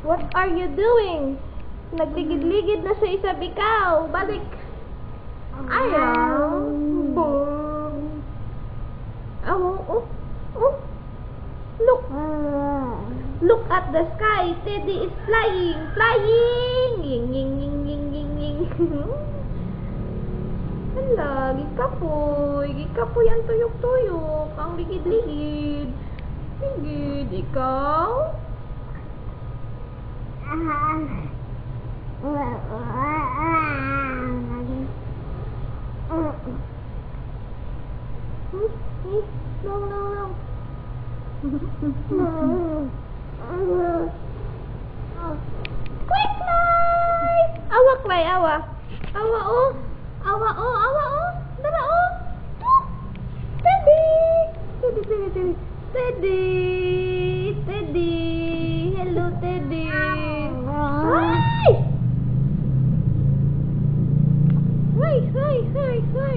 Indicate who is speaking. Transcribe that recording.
Speaker 1: What are you doing? Nagligid-ligid na sa isang ikaw. Balik. Ayaw. Boom. Oh. Look. Look at the sky. Teddy is flying. Flying. Ying, ying, ying, ying, ying, ying. Hala, gikapoy. Gikapoy ang tuyok-tuyok. Ang ligid-ligid. Ligid. Ikaw? No. Quick, Clay! Awa, Clay, awa. Awa, oh. Awa, oh. Dara, oh. Teddy! Teddy! Hello, Teddy! Hi! Hi!